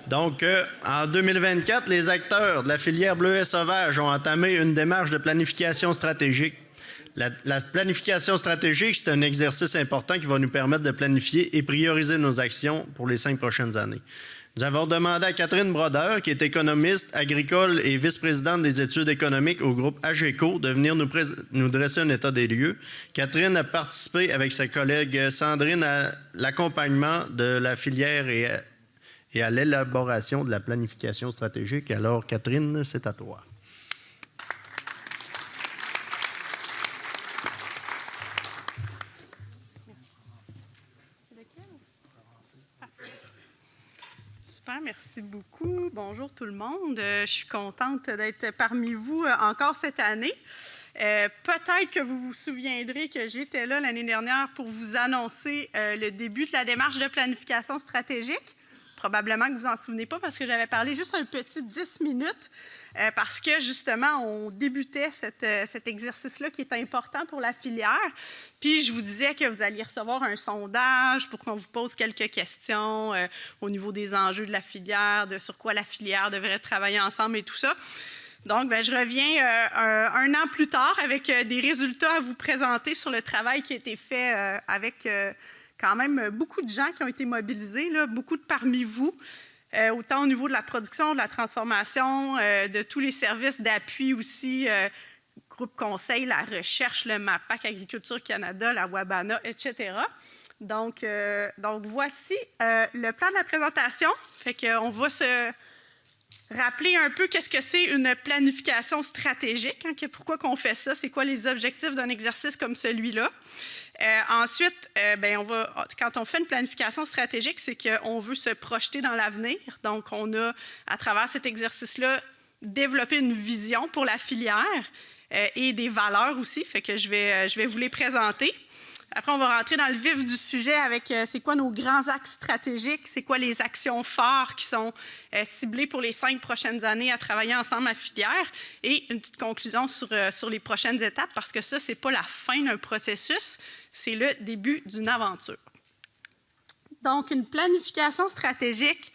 Donc, en 2024, les acteurs de la filière bleuet sauvage ont entamé une démarche de planification stratégique. La planification stratégique, c'est un exercice important qui va nous permettre de planifier et prioriser nos actions pour les 5 prochaines années. Nous avons demandé à Catherine Brodeur, qui est économiste agricole et vice-présidente des études économiques au groupe AGECO, de venir nous dresser un état des lieux. Catherine a participé avec sa collègue Sandrine à l'accompagnement de la filière et à l'élaboration de la planification stratégique. Alors, Catherine, c'est à toi. Merci beaucoup. Bonjour tout le monde. Je suis contente d'être parmi vous encore cette année. Peut-être que vous vous souviendrez que j'étais là l'année dernière pour vous annoncer le début de la démarche de planification stratégique. Probablement que vous en souvenez pas parce que j'avais parlé juste un petit 10 minutes parce que justement, on débutait cet exercice-là qui est important pour la filière. Puis, je vous disais que vous alliez recevoir un sondage pour qu'on vous pose quelques questions au niveau des enjeux de la filière, de sur quoi la filière devrait travailler ensemble et tout ça. Donc, je reviens un an plus tard avec des résultats à vous présenter sur le travail qui a été fait avec quand même beaucoup de gens qui ont été mobilisés, là, beaucoup de parmi vous, autant au niveau de la production, de la transformation, de tous les services d'appui aussi, Groupe Conseil, la recherche, le MAPAC, Agriculture Canada, la WABANA, etc. Donc voici le plan de la présentation. Fait qu'on va se rappeler un peu qu'est-ce que c'est une planification stratégique, hein, pourquoi qu'on fait ça, c'est quoi les objectifs d'un exercice comme celui-là. Ensuite, quand on fait une planification stratégique, c'est qu'on veut se projeter dans l'avenir. Donc, on a, à travers cet exercice-là, développé une vision pour la filière et des valeurs aussi. Fait que je vais vous les présenter. Après, on va rentrer dans le vif du sujet avec c'est quoi nos grands axes stratégiques, c'est quoi les actions phares qui sont ciblées pour les 5 prochaines années à travailler ensemble à filière et une petite conclusion sur les prochaines étapes parce que ça, ce n'est pas la fin d'un processus, c'est le début d'une aventure. Donc, une planification stratégique,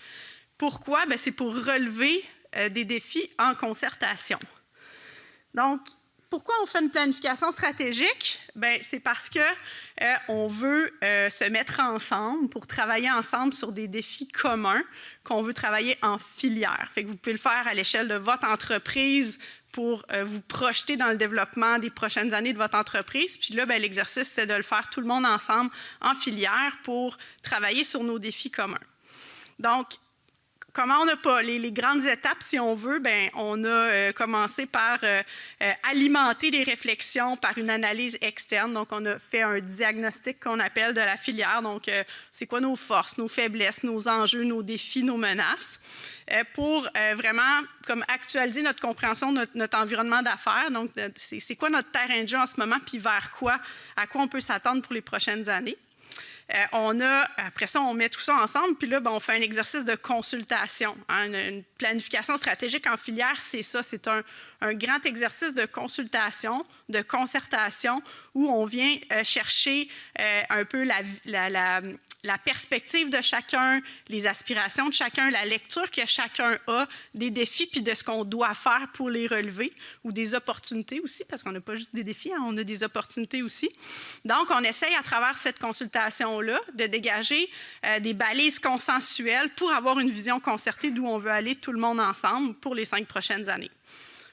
pourquoi? C'est pour relever des défis en concertation. Donc, pourquoi on fait une planification stratégique? C'est parce qu'on veut se mettre ensemble pour travailler ensemble sur des défis communs qu'on veut travailler en filière. Fait que vous pouvez le faire à l'échelle de votre entreprise pour vous projeter dans le développement des prochaines années de votre entreprise. Puis là, l'exercice, c'est de le faire tout le monde ensemble en filière pour travailler sur nos défis communs. Donc, comment on n'a pas les grandes étapes, si on veut, on a commencé par alimenter les réflexions par une analyse externe. Donc, on a fait un diagnostic qu'on appelle de la filière. Donc, c'est quoi nos forces, nos faiblesses, nos enjeux, nos défis, nos menaces, pour vraiment comme actualiser notre compréhension de notre environnement d'affaires. Donc, c'est quoi notre terrain de jeu en ce moment, puis vers quoi, à quoi on peut s'attendre pour les prochaines années. Après ça, on met tout ça ensemble, puis là, on fait un exercice de consultation. Hein, une planification stratégique en filière, c'est ça, c'est un grand exercice de consultation, de concertation, où on vient chercher un peu la perspective de chacun, les aspirations de chacun, la lecture que chacun a des défis, puis de ce qu'on doit faire pour les relever, ou des opportunités aussi, parce qu'on n'a pas juste des défis, hein, on a des opportunités aussi. Donc, on essaye à travers cette consultation-là de dégager des balises consensuelles pour avoir une vision concertée d'où on veut aller tout le monde ensemble pour les 5 prochaines années.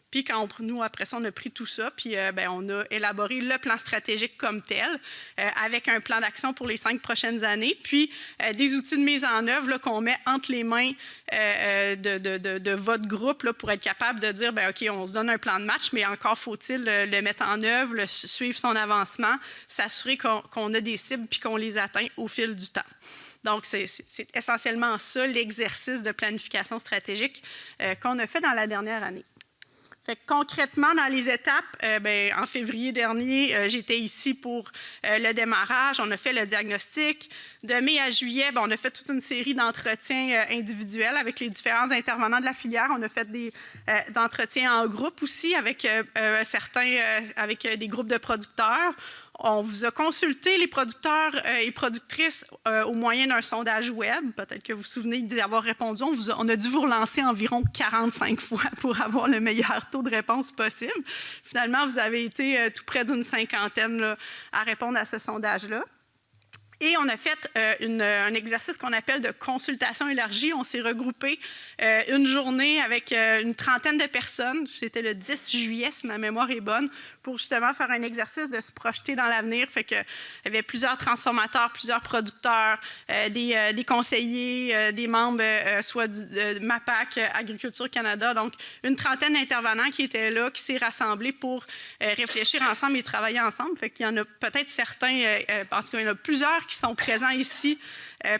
Puis quand nous, après ça, on a pris tout ça, puis on a élaboré le plan stratégique comme tel, avec un plan d'action pour les 5 prochaines années, puis des outils de mise en œuvre qu'on met entre les mains de votre groupe là, pour être capable de dire, OK, on se donne un plan de match, mais encore faut-il le mettre en œuvre, suivre son avancement, s'assurer qu'on a des cibles puis qu'on les atteint au fil du temps. Donc, c'est essentiellement ça, l'exercice de planification stratégique qu'on a fait dans la dernière année. Fait que concrètement, dans les étapes, en février dernier, j'étais ici pour le démarrage. On a fait le diagnostic. De mai à juillet, on a fait toute une série d'entretiens individuels avec les différents intervenants de la filière. On a fait des entretiens en groupe aussi avec certains, avec des groupes de producteurs. On vous a consulté, les producteurs et productrices, au moyen d'un sondage web. Peut-être que vous vous souvenez d'y avoir répondu. On a dû vous relancer environ 45 fois pour avoir le meilleur taux de réponse possible. Finalement, vous avez été tout près d'une cinquantaine là, à répondre à ce sondage-là. Et on a fait un exercice qu'on appelle de consultation élargie. On s'est regroupé une journée avec une trentaine de personnes. C'était le 10 juillet, si ma mémoire est bonne, pour justement faire un exercice de se projeter dans l'avenir. Fait qu'il y avait plusieurs transformateurs, plusieurs producteurs, des conseillers, des membres soit de MAPAC, Agriculture Canada. Donc, une trentaine d'intervenants qui étaient là, qui s'est rassemblés pour réfléchir ensemble et travailler ensemble. Fait qu'il y en a peut-être certains, parce qu'il y en a plusieurs qui sont présents ici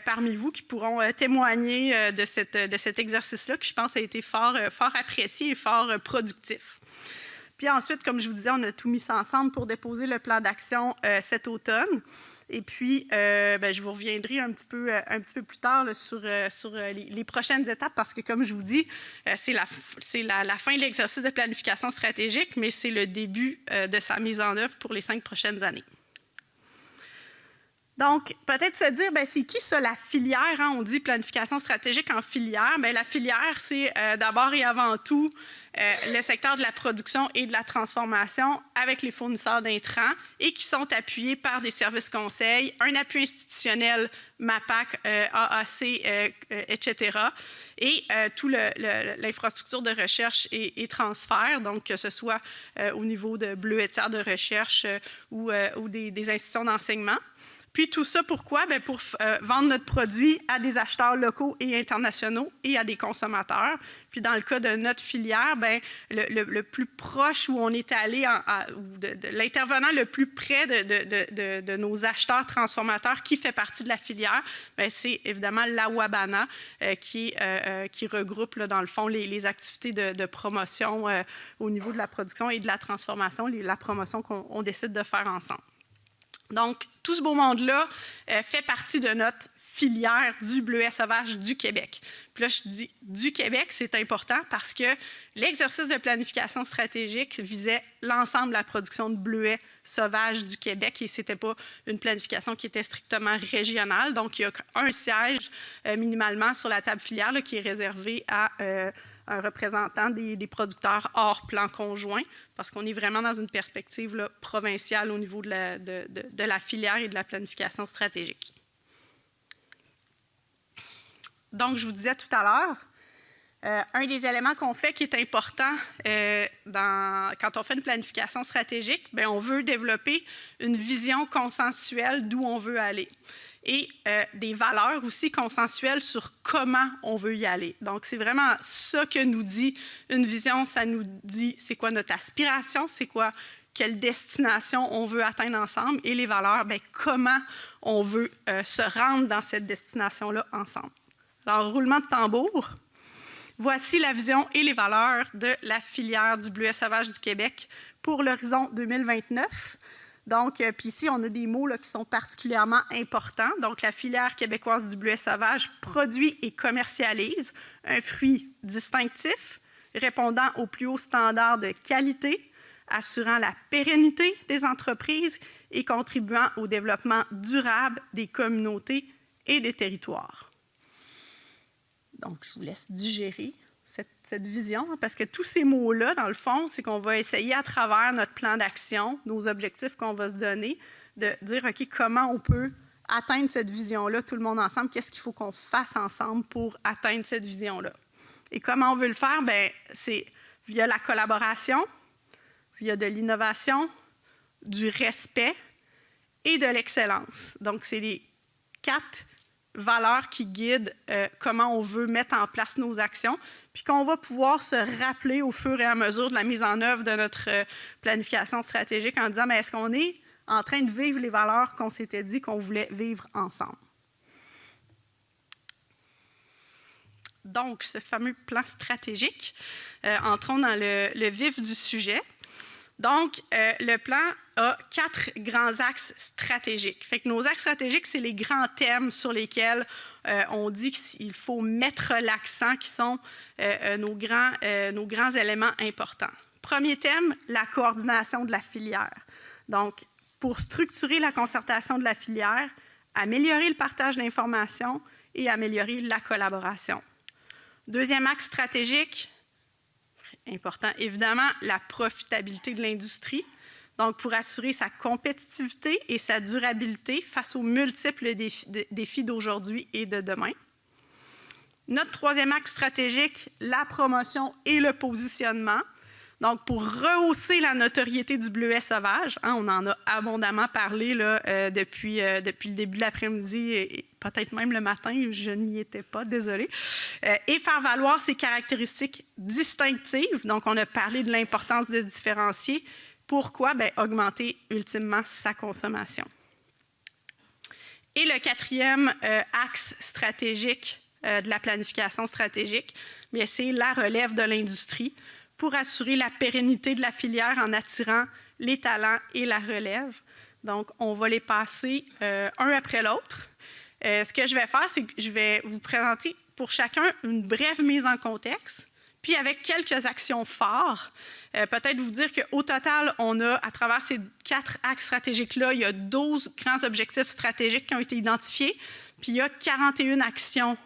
parmi vous, qui pourront témoigner de cet exercice-là, qui je pense a été fort apprécié et fort productif. Puis ensuite, comme je vous disais, on a tout mis ça ensemble pour déposer le plan d'action cet automne. Et puis, je vous reviendrai un petit peu plus tard là, sur les prochaines étapes, parce que, comme je vous dis, c'est la fin de l'exercice de planification stratégique, mais c'est le début de sa mise en œuvre pour les 5 prochaines années. Donc, peut-être se dire, c'est qui ça, la filière? Hein? On dit planification stratégique en filière. Bien, la filière, c'est d'abord et avant tout le secteur de la production et de la transformation avec les fournisseurs d'intrants et qui sont appuyés par des services conseils, un appui institutionnel, MAPAC, AAC, etc. Et toute l'infrastructure de recherche et transfert, donc que ce soit au niveau de bleuetières de recherche ou des institutions d'enseignement. Puis tout ça, pourquoi? Bien, pour vendre notre produit à des acheteurs locaux et internationaux et à des consommateurs. Puis dans le cas de notre filière, bien, le plus proche où on est allé, l'intervenant le plus près de nos acheteurs transformateurs qui fait partie de la filière, bien, c'est évidemment l'Awabana qui regroupe, là, dans le fond, les activités de promotion au niveau de la production et de la transformation, la promotion qu'on décide de faire ensemble. Donc, tout ce beau monde-là fait partie de notre filière du bleuet sauvage du Québec. Puis là, je dis du Québec, c'est important parce que l'exercice de planification stratégique visait l'ensemble de la production de bleuets sauvages du Québec et ce n'était pas une planification qui était strictement régionale. Donc, il y a un siège minimalement sur la table filière là, qui est réservé à un représentant des producteurs hors plan conjoint, parce qu'on est vraiment dans une perspective là, provinciale au niveau de la filière et de la planification stratégique. Donc, je vous disais tout à l'heure, un des éléments qu'on fait qui est important quand on fait une planification stratégique, bien, on veut développer une vision consensuelle d'où on veut aller et des valeurs aussi consensuelles sur comment on veut y aller. Donc, c'est vraiment ça que nous dit une vision. Ça nous dit c'est quoi notre aspiration, c'est quoi, quelle destination on veut atteindre ensemble, et les valeurs, bien, comment on veut se rendre dans cette destination-là ensemble. Alors, roulement de tambour. Voici la vision et les valeurs de la filière du bleuet sauvage du Québec pour l'horizon 2029. Donc, puis ici, on a des mots là, qui sont particulièrement importants. Donc, la filière québécoise du bleuet sauvage produit et commercialise un fruit distinctif, répondant aux plus hauts standards de qualité, assurant la pérennité des entreprises et contribuant au développement durable des communautés et des territoires. Donc, je vous laisse digérer cette vision, parce que tous ces mots-là, dans le fond, c'est qu'on va essayer à travers notre plan d'action, nos objectifs qu'on va se donner, de dire, OK, comment on peut atteindre cette vision-là, tout le monde ensemble, qu'est-ce qu'il faut qu'on fasse ensemble pour atteindre cette vision-là. Et comment on veut le faire? Bien, c'est via la collaboration, via de l'innovation, du respect et de l'excellence. Donc, c'est les 4 valeurs qui guident comment on veut mettre en place nos actions, puis qu'on va pouvoir se rappeler au fur et à mesure de la mise en œuvre de notre planification stratégique en disant, mais est-ce qu'on est en train de vivre les valeurs qu'on s'était dit qu'on voulait vivre ensemble? Donc, ce fameux plan stratégique, entrons dans le vif du sujet. Donc, le plan a 4 grands axes stratégiques. Fait que nos axes stratégiques, c'est les grands thèmes sur lesquels on dit qu'il faut mettre l'accent, qui sont nos grands éléments importants. Premier thème, la coordination de la filière. Donc, pour structurer la concertation de la filière, améliorer le partage d'informations et améliorer la collaboration. Deuxième axe stratégique, important évidemment, la profitabilité de l'industrie. Donc, pour assurer sa compétitivité et sa durabilité face aux multiples défis d'aujourd'hui et de demain. Notre troisième axe stratégique, la promotion et le positionnement. Donc, pour rehausser la notoriété du bleuet sauvage, hein, on en a abondamment parlé là, depuis le début de l'après-midi et peut-être même le matin, je n'y étais pas, désolée, et faire valoir ses caractéristiques distinctives. Donc, on a parlé de l'importance de se différencier. Pourquoi? Bien, augmenter ultimement sa consommation. Et le quatrième axe stratégique de la planification stratégique, c'est la relève de l'industrie pour assurer la pérennité de la filière en attirant les talents et la relève. Donc, on va les passer un après l'autre. Ce que je vais faire, c'est que je vais vous présenter pour chacun une brève mise en contexte, puis avec quelques actions phares. Peut-être vous dire qu'au total, on a, à travers ces 4 axes stratégiques-là, il y a 12 grands objectifs stratégiques qui ont été identifiés, puis il y a 41 actions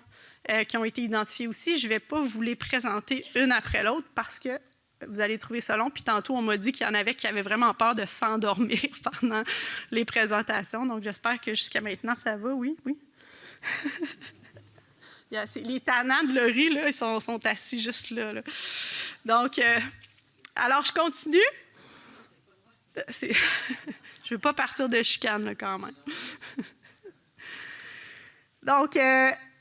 qui ont été identifiées aussi. Je ne vais pas vous les présenter une après l'autre parce que vous allez trouver ça long. Puis tantôt, on m'a dit qu'il y en avait qui avaient vraiment peur de s'endormir pendant les présentations. Donc, j'espère que jusqu'à maintenant, ça va. Oui, oui. Les tannants de Laurie, là, ils sont assis juste là. Donc, alors, je continue. Je ne veux pas partir de chicane, là, quand même. Donc,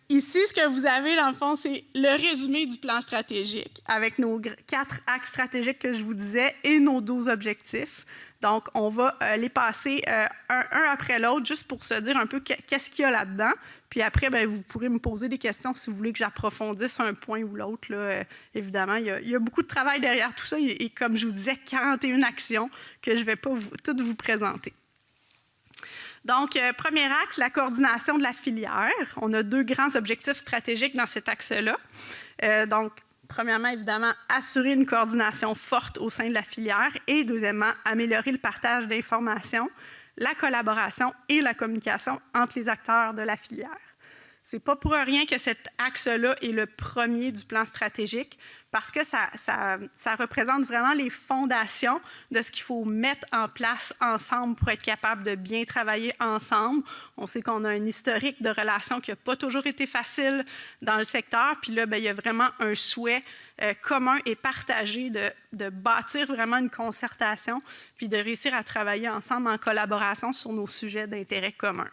ici, ce que vous avez, dans le fond, c'est le résumé du plan stratégique avec nos 4 axes stratégiques que je vous disais et nos 12 objectifs. Donc, on va les passer un après l'autre juste pour se dire un peu qu'est-ce qu'il y a là-dedans. Puis après, bien, vous pourrez me poser des questions si vous voulez que j'approfondisse un point ou l'autre. Évidemment, il y a beaucoup de travail derrière tout ça et comme je vous disais, 41 actions que je ne vais pas toutes vous présenter. Donc, premier axe, la coordination de la filière. On a 2 grands objectifs stratégiques dans cet axe-là. Donc, premièrement, évidemment, assurer une coordination forte au sein de la filière et deuxièmement, améliorer le partage d'informations, la collaboration et la communication entre les acteurs de la filière. Ce n'est pas pour rien que cet axe-là est le premier du plan stratégique parce que ça représente vraiment les fondations de ce qu'il faut mettre en place ensemble pour être capable de bien travailler ensemble. On sait qu'on a un historique de relations qui n'a pas toujours été facile dans le secteur. Puis là, bien, il y a vraiment un souhait commun et partagé de bâtir vraiment une concertation puis de réussir à travailler ensemble en collaboration sur nos sujets d'intérêt commun.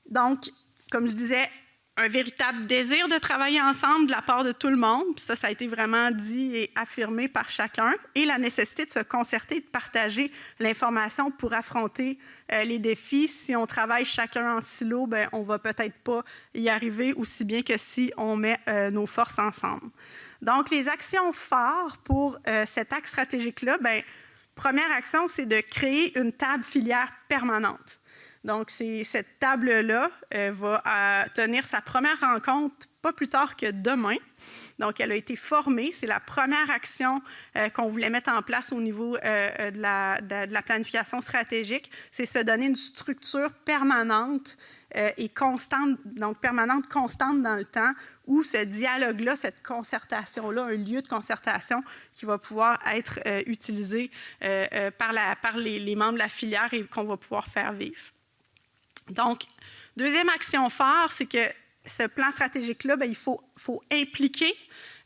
Donc, comme je disais, un véritable désir de travailler ensemble de la part de tout le monde. Puis ça a été vraiment dit et affirmé par chacun. Et la nécessité de se concerter et de partager l'information pour affronter les défis. Si on travaille chacun en silo, bien, on ne va peut-être pas y arriver aussi bien que si on met nos forces ensemble. Donc, les actions phares pour cet axe stratégique-là, bien, première action, c'est de créer une table filière permanente. Donc, cette table-là va tenir sa première rencontre pas plus tard que demain. Donc, elle a été formée. C'est la première action qu'on voulait mettre en place au niveau de la planification stratégique. C'est se donner une structure permanente et constante, donc permanente, constante dans le temps, où ce dialogue-là, cette concertation-là, un lieu de concertation qui va pouvoir être utilisé par les membres de la filière et qu'on va pouvoir faire vivre. Donc, deuxième action phare, c'est que ce plan stratégique-là, bien, il faut impliquer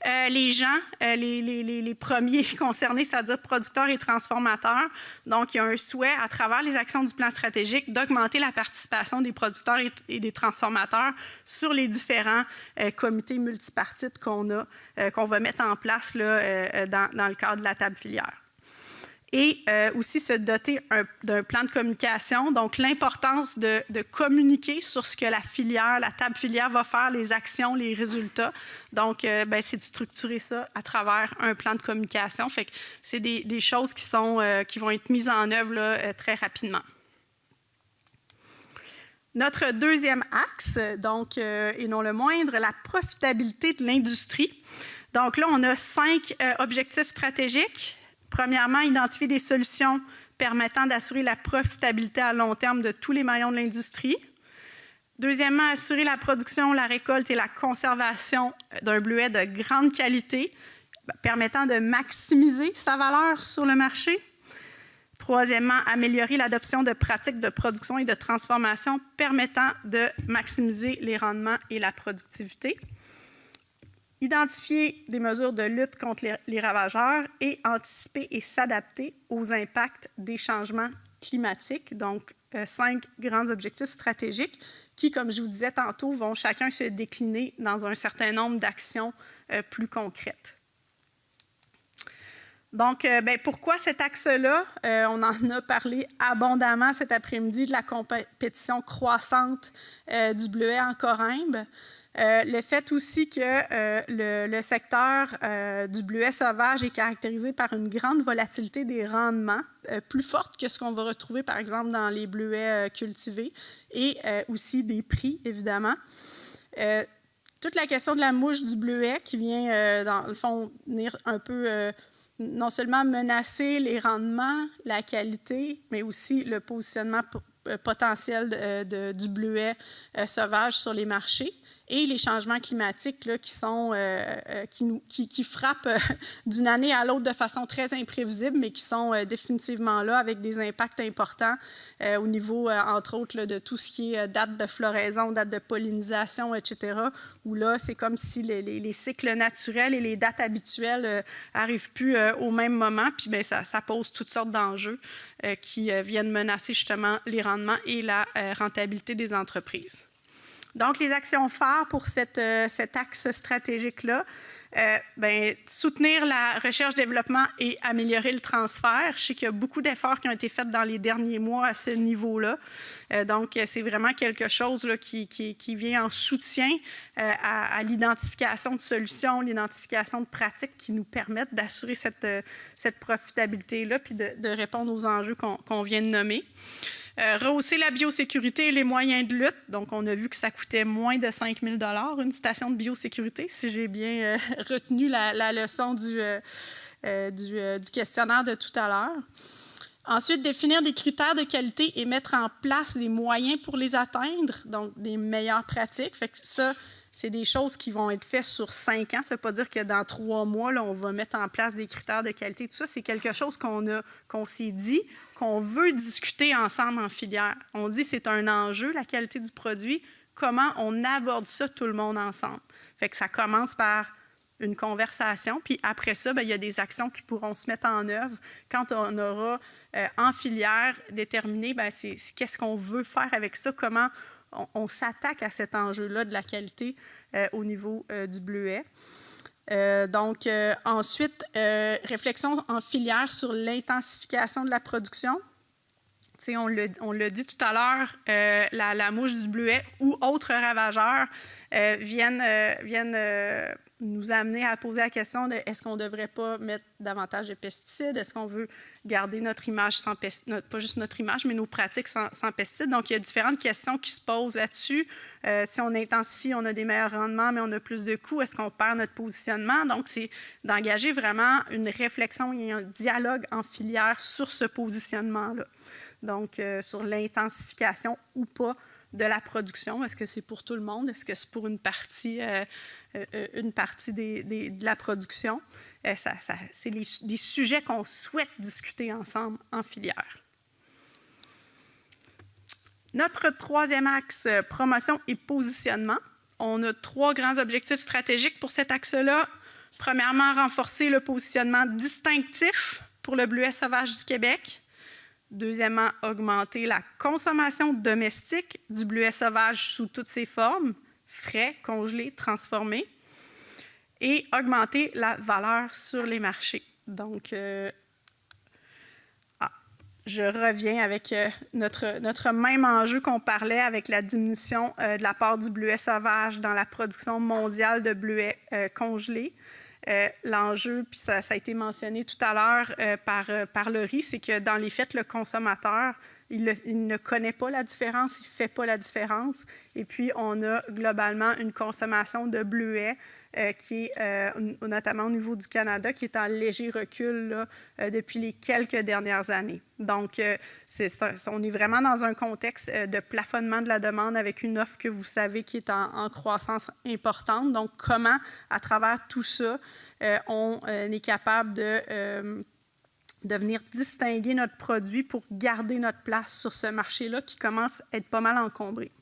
les gens, les premiers concernés, c'est-à-dire producteurs et transformateurs. Donc, il y a un souhait, à travers les actions du plan stratégique, d'augmenter la participation des producteurs et des transformateurs sur les différents comités multipartites qu'on va mettre en place là, dans le cadre de la table filière. Et aussi se doter d'un plan de communication, donc l'importance de communiquer sur ce que la table filière va faire, les actions, les résultats. Donc, c'est de structurer ça à travers un plan de communication. Fait que c'est des choses qui vont être mises en œuvre là, très rapidement. Notre deuxième axe, donc, et non le moindre, la profitabilité de l'industrie. Donc là, on a 5 objectifs stratégiques. Premièrement, identifier des solutions permettant d'assurer la profitabilité à long terme de tous les maillons de l'industrie. Deuxièmement, assurer la production, la récolte et la conservation d'un bleuet de grande qualité, permettant de maximiser sa valeur sur le marché. Troisièmement, améliorer l'adoption de pratiques de production et de transformation permettant de maximiser les rendements et la productivité. Identifier des mesures de lutte contre les ravageurs et anticiper et s'adapter aux impacts des changements climatiques. Donc, 5 grands objectifs stratégiques qui, comme je vous disais tantôt, vont chacun se décliner dans un certain nombre d'actions plus concrètes. Donc, pourquoi cet axe-là? On en a parlé abondamment cet après-midi de la compétition croissante du bleuet en corymbe. Le fait aussi que le secteur du bleuet sauvage est caractérisé par une grande volatilité des rendements, plus forte que ce qu'on va retrouver, par exemple, dans les bleuets cultivés, et aussi des prix, évidemment. Toute la question de la mouche du bleuet qui vient, dans le fond, venir un peu non seulement menacer les rendements, la qualité, mais aussi le positionnement potentiel du bleuet sauvage sur les marchés. Et les changements climatiques là, qui frappent d'une année à l'autre de façon très imprévisible, mais qui sont définitivement là avec des impacts importants au niveau, entre autres, là, de tout ce qui est date de floraison, date de pollinisation, etc., où là, c'est comme si les cycles naturels et les dates habituelles n'arrivent plus au même moment, puis bien, ça pose toutes sortes d'enjeux qui viennent menacer justement les rendements et la rentabilité des entreprises. Donc, les actions phares pour cet axe stratégique-là, soutenir la recherche-développement et améliorer le transfert. Je sais qu'il y a beaucoup d'efforts qui ont été faits dans les derniers mois à ce niveau-là. Donc, c'est vraiment quelque chose là, qui vient en soutien à l'identification de solutions, l'identification de pratiques qui nous permettent d'assurer cette profitabilité-là puis de répondre aux enjeux qu'on vient de nommer. Rehausser la biosécurité et les moyens de lutte. Donc, on a vu que ça coûtait moins de 5 000 $ une station de biosécurité, si j'ai bien retenu la leçon du questionnaire de tout à l'heure. Ensuite, définir des critères de qualité et mettre en place des moyens pour les atteindre, donc des meilleures pratiques. Fait que ça, c'est des choses qui vont être faites sur 5 ans. Ça ne veut pas dire que dans 3 mois, là, on va mettre en place des critères de qualité. Tout ça, c'est quelque chose qu'on s'est dit, qu'on veut discuter ensemble en filière. On dit que c'est un enjeu, la qualité du produit. Comment on aborde ça tout le monde ensemble? Fait que ça commence par une conversation, puis après ça, il y a des actions qui pourront se mettre en œuvre quand on aura en filière déterminé c'est qu'est-ce qu'on veut faire avec ça, comment on s'attaque à cet enjeu-là de la qualité au niveau du bleuet. Ensuite, réflexion en filière sur l'intensification de la production. T'sais, on l'a dit tout à l'heure, la mouche du bleuet ou autres ravageurs viennent nous amener à poser la question de est-ce qu'on ne devrait pas mettre davantage de pesticides? Est-ce qu'on veut garder notre image sans pesticides? Pas juste notre image, mais nos pratiques sans pesticides. Donc, il y a différentes questions qui se posent là-dessus. Si on intensifie, on a des meilleurs rendements, mais on a plus de coûts. Est-ce qu'on perd notre positionnement? Donc, c'est d'engager vraiment une réflexion et un dialogue en filière sur ce positionnement-là. Donc, sur l'intensification ou pas de la production. Est-ce que c'est pour tout le monde? Est-ce que c'est pour une partie de la production? C'est des sujets qu'on souhaite discuter ensemble en filière. Notre troisième axe, promotion et positionnement. On a 3 grands objectifs stratégiques pour cet axe-là. Premièrement, renforcer le positionnement distinctif pour le bleuet sauvage du Québec. Deuxièmement, augmenter la consommation domestique du bleuet sauvage sous toutes ses formes, frais, congelés, transformés, et augmenter la valeur sur les marchés. Donc, je reviens avec notre même enjeu qu'on parlait avec la diminution de la part du bleuet sauvage dans la production mondiale de bleuets congelés. L'enjeu, puis ça a été mentionné tout à l'heure par Laurie, c'est que dans les faits, le consommateur, il ne connaît pas la différence, il ne fait pas la différence. Et puis, on a globalement une consommation de bleuets qui est, notamment au niveau du Canada, qui est en léger recul là, depuis les quelques dernières années. Donc, on est vraiment dans un contexte de plafonnement de la demande avec une offre que vous savez qui est en croissance importante. Donc, comment, à travers tout ça, on est capable de venir distinguer notre produit pour garder notre place sur ce marché-là qui commence à être pas mal encombré.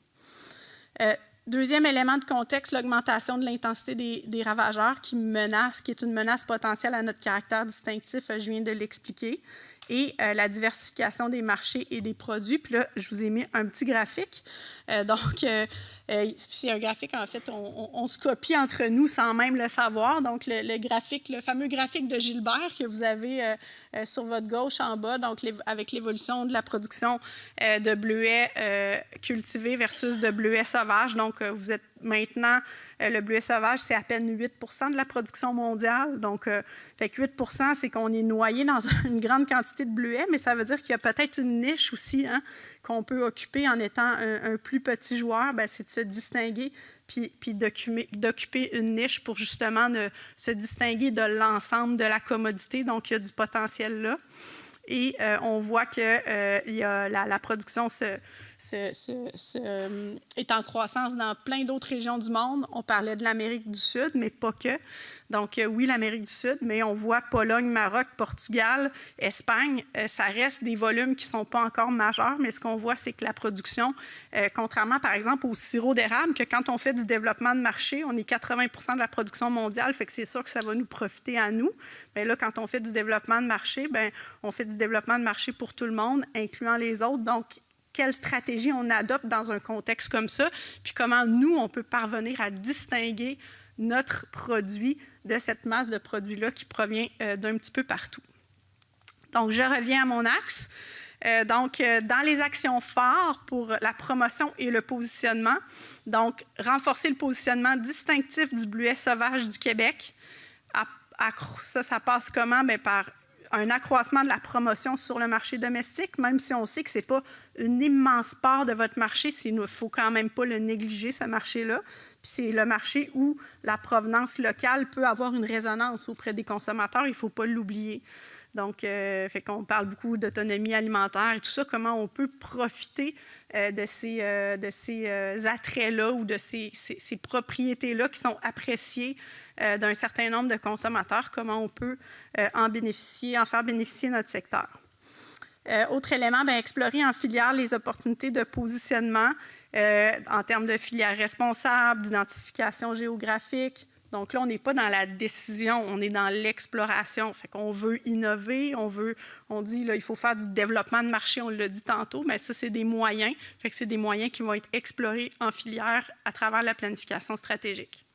Deuxième élément de contexte, l'augmentation de l'intensité des ravageurs qui est une menace potentielle à notre caractère distinctif, je viens de l'expliquer, et la diversification des marchés et des produits. Puis là, je vous ai mis un petit graphique. C'est un graphique, en fait, on se copie entre nous sans même le savoir. Donc, le fameux graphique de Gilbert que vous avez sur votre gauche en bas, donc avec l'évolution de la production de bleuets cultivés versus de bleuets sauvages. Donc, vous êtes maintenant, le bleuet sauvage, c'est à peine 8 % de la production mondiale. Donc, fait que 8 %, c'est qu'on est noyé dans une grande quantité de bleuets, mais ça veut dire qu'il y a peut-être une niche aussi qu'on peut occuper en étant un plus petit joueur. Bien, c'est de se distinguer puis d'occuper une niche pour justement se distinguer de l'ensemble de la commodité. Donc, il y a du potentiel là. Et on voit que la production est en croissance dans plein d'autres régions du monde. On parlait de l'Amérique du Sud, mais pas que. Donc, oui, l'Amérique du Sud, mais on voit Pologne, Maroc, Portugal, Espagne. Ça reste des volumes qui ne sont pas encore majeurs, mais ce qu'on voit, c'est que la production, contrairement, par exemple, au sirop d'érable, que quand on fait du développement de marché, on est 80 % de la production mondiale, fait que c'est sûr que ça va nous profiter à nous. Mais là, quand on fait du développement de marché, bien, on fait du développement de marché pour tout le monde, incluant les autres. Donc, quelle stratégie on adopte dans un contexte comme ça, puis comment nous, on peut parvenir à distinguer notre produit de cette masse de produits-là qui provient d'un petit peu partout. Donc, je reviens à mon axe. Dans les actions phares pour la promotion et le positionnement, donc, renforcer le positionnement distinctif du bleuet sauvage du Québec. Ça passe comment? Bien, par un accroissement de la promotion sur le marché domestique, même si on sait que ce n'est pas une immense part de votre marché, il ne faut quand même pas le négliger, ce marché-là. Puis c'est le marché où la provenance locale peut avoir une résonance auprès des consommateurs, il ne faut pas l'oublier. Donc, fait qu'on parle beaucoup d'autonomie alimentaire et tout ça, comment on peut profiter de ces attraits-là ou de ces propriétés-là qui sont appréciées d'un certain nombre de consommateurs, comment on peut en faire bénéficier notre secteur. Autre élément, bien, explorer en filière les opportunités de positionnement en termes de filière responsable, d'identification géographique. Donc là, on n'est pas dans la décision, on est dans l'exploration. Fait qu'on veut innover, on dit là, il faut faire du développement de marché, on l'a dit tantôt, mais ça, c'est des moyens. Fait que c'est des moyens qui vont être explorés en filière à travers la planification stratégique.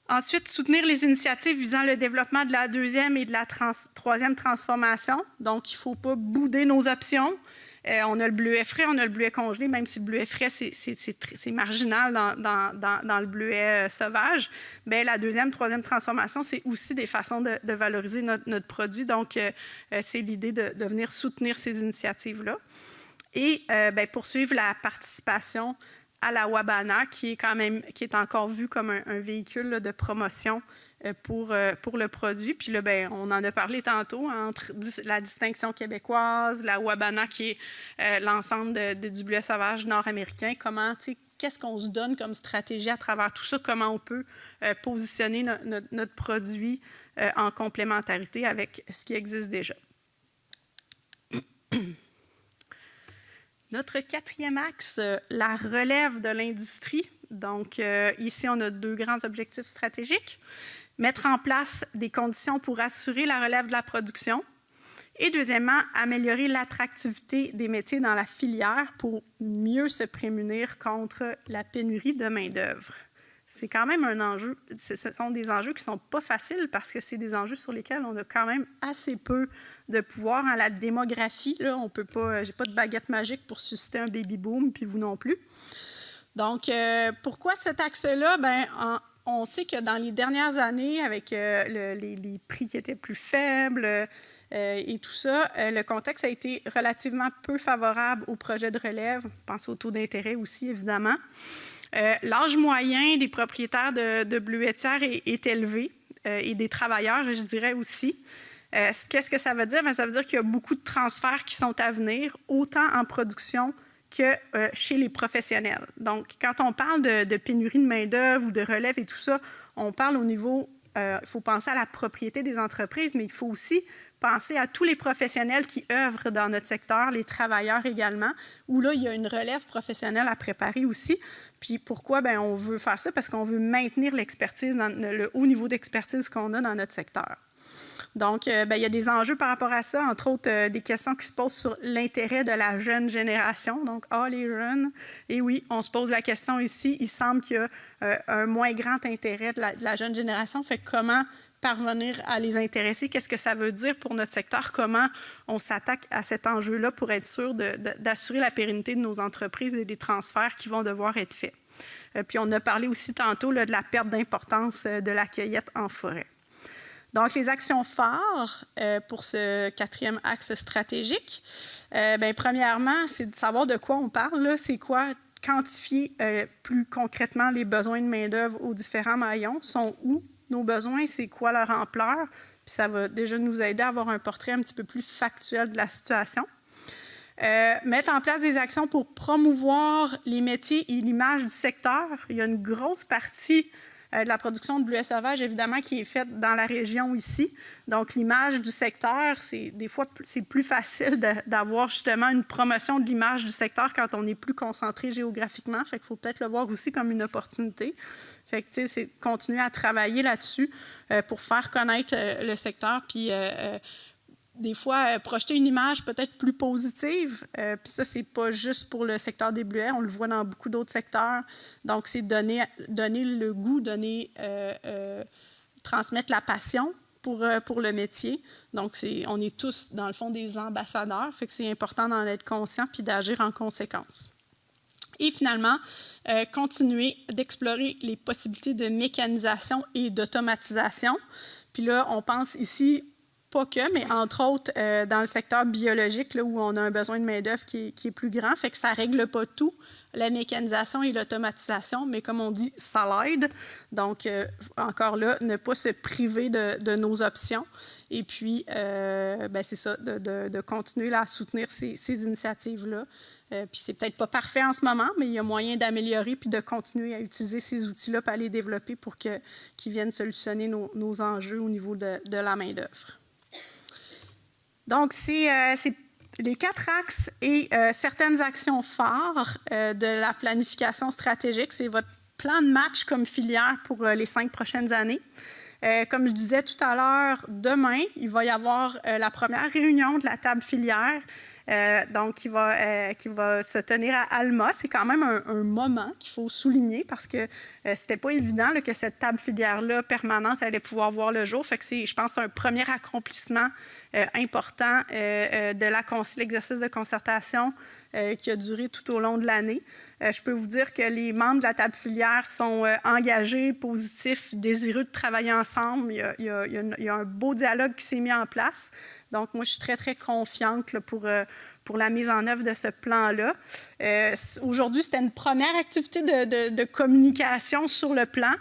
Ensuite, soutenir les initiatives visant le développement de la deuxième et de la troisième transformation. Donc, il ne faut pas bouder nos options. On a le bleuet frais, on a le bleuet congelé, même si le bleuet frais, c'est marginal dans le bleuet sauvage. Bien, la deuxième, troisième transformation, c'est aussi des façons de valoriser notre produit. Donc, c'est l'idée de venir soutenir ces initiatives-là. Et bien, poursuivre la participation à la WABANA, qui est encore vu comme un véhicule là, de promotion pour le produit. Puis là, bien, on en a parlé tantôt, entre la distinction québécoise, la WABANA, qui est l'ensemble du bleuet sauvage nord-américain. Qu'est-ce qu'on se donne comme stratégie à travers tout ça? Comment on peut positionner notre produit en complémentarité avec ce qui existe déjà? Notre quatrième axe, la relève de l'industrie. Donc, ici, on a deux grands objectifs stratégiques. Mettre en place des conditions pour assurer la relève de la production. Et deuxièmement, améliorer l'attractivité des métiers dans la filière pour mieux se prémunir contre la pénurie de main-d'œuvre. C'est quand même un enjeu. Ce sont des enjeux qui ne sont pas faciles parce que c'est des enjeux sur lesquels on a quand même assez peu de pouvoir. En la démographie, là, on peut pas, j'ai pas de baguette magique pour susciter un baby boom, puis vous non plus. Donc, pourquoi cet axe-là? Bien, on sait que dans les dernières années, avec les prix qui étaient plus faibles et tout ça, le contexte a été relativement peu favorable aux projets de relève. On pense au taux d'intérêt aussi, évidemment. L'âge moyen des propriétaires de bleuetières est élevé et des travailleurs, je dirais aussi. Qu'est-ce que ça veut dire? Bien, ça veut dire qu'il y a beaucoup de transferts qui sont à venir, autant en production que chez les professionnels. Donc, quand on parle de pénurie de main-d'œuvre ou de relève et tout ça, on parle au niveau, il faut penser à la propriété des entreprises, mais il faut aussi penser à tous les professionnels qui œuvrent dans notre secteur, les travailleurs également, où là, il y a une relève professionnelle à préparer aussi. Puis pourquoi? Bien, on veut faire ça parce qu'on veut maintenir l'expertise, le haut niveau d'expertise qu'on a dans notre secteur. Donc, bien, il y a des enjeux par rapport à ça, entre autres des questions qui se posent sur l'intérêt de la jeune génération, donc les jeunes. Et oui, on se pose la question ici, il semble qu'il y a un moins grand intérêt de la jeune génération. Fait comment parvenir à les intéresser? Qu'est-ce que ça veut dire pour notre secteur? Comment on s'attaque à cet enjeu-là pour être sûr d'assurer la pérennité de nos entreprises et des transferts qui vont devoir être faits? Puis, on a parlé aussi tantôt là, de la perte d'importance de la cueillette en forêt. Donc, les actions phares pour ce 4e axe stratégique, bien, premièrement, c'est de savoir de quoi on parle. C'est quoi? Quantifier plus concrètement les besoins de main-d'œuvre aux différents maillons. Sont où nos besoins? C'est quoi leur ampleur? Puis ça va déjà nous aider à avoir un portrait un petit peu plus factuel de la situation. Mettre en place des actions pour promouvoir les métiers et l'image du secteur. Il y a une grosse partie de la production de bleuets sauvages, évidemment, qui est faite dans la région ici. Donc, l'image du secteur, des fois, c'est plus facile d'avoir justement une promotion de l'image du secteur quand on est plus concentré géographiquement. Fait qu'il faut peut-être le voir aussi comme une opportunité. Fait que, tu sais, c'est continuer à travailler là-dessus pour faire connaître le secteur, puis des fois, projeter une image peut-être plus positive. Puis ça, c'est pas juste pour le secteur des bleuets, on le voit dans beaucoup d'autres secteurs. Donc, c'est donner le goût, transmettre la passion pour le métier. Donc, on est tous, dans le fond, des ambassadeurs. Fait que c'est important d'en être conscient puis d'agir en conséquence. Et finalement, continuer d'explorer les possibilités de mécanisation et d'automatisation. Puis là, on pense ici, pas que, mais entre autres, dans le secteur biologique, là, où on a un besoin de main-d'œuvre qui est plus grand, fait que ça ne règle pas tout, la mécanisation et l'automatisation, mais comme on dit, ça l'aide. Donc, encore là, ne pas se priver de nos options. Et puis, bien, c'est ça, de continuer là, à soutenir ces initiatives-là. Puis, c'est peut-être pas parfait en ce moment, mais il y a moyen d'améliorer puis de continuer à utiliser ces outils-là pour les développer pour qu'ils viennent solutionner nos enjeux au niveau de la main-d'œuvre. Donc, c'est les 4 axes et certaines actions phares de la planification stratégique. C'est votre plan de match comme filière pour les 5 prochaines années. Comme je disais tout à l'heure, demain, il va y avoir la première réunion de la table filière. Donc, qui va se tenir à Alma. C'est quand même un moment qu'il faut souligner parce que c'était pas évident là, que cette table filière-là permanente allait pouvoir voir le jour. Fait que c'est, je pense, un premier accomplissement important de l'exercice de concertation qui a duré tout au long de l'année. Je peux vous dire que les membres de la table filière sont engagés, positifs, désireux de travailler ensemble. Il y a un beau dialogue qui s'est mis en place. Donc, moi, je suis très, très confiante là, pour la mise en œuvre de ce plan-là. Aujourd'hui, c'était une première activité de communication sur le plan.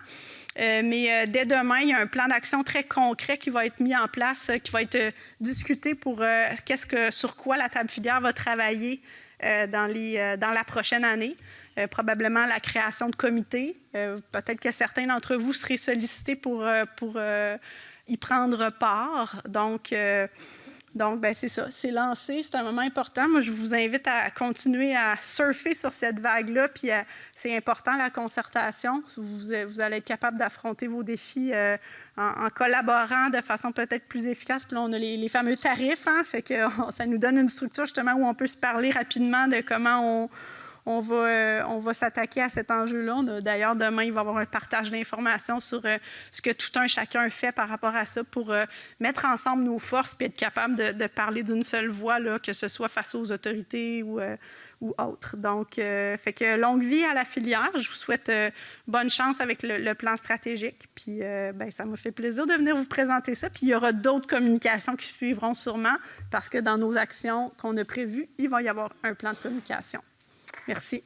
Mais dès demain, il y a un plan d'action très concret qui va être mis en place, qui va être discuté pour sur quoi la table filière va travailler dans la prochaine année. Probablement la création de comités. Peut-être que certains d'entre vous seraient sollicités pour y prendre part. Donc ben, c'est ça, c'est lancé, c'est un moment important. Moi, je vous invite à continuer à surfer sur cette vague-là, puis c'est important, la concertation. Vous allez être capable d'affronter vos défis en collaborant de façon peut-être plus efficace. Puis là, on a les fameux tarifs, hein, fait que ça nous donne une structure justement où on peut se parler rapidement de comment on va s'attaquer à cet enjeu-là. D'ailleurs, demain, il va y avoir un partage d'informations sur ce que tout un chacun fait par rapport à ça pour mettre ensemble nos forces et être capable de parler d'une seule voix, là, que ce soit face aux autorités ou autres. Donc, fait que longue vie à la filière. Je vous souhaite bonne chance avec le plan stratégique. Puis, ça m'a fait plaisir de venir vous présenter ça. Puis, il y aura d'autres communications qui suivront sûrement parce que dans nos actions qu'on a prévues, il va y avoir un plan de communication. Merci.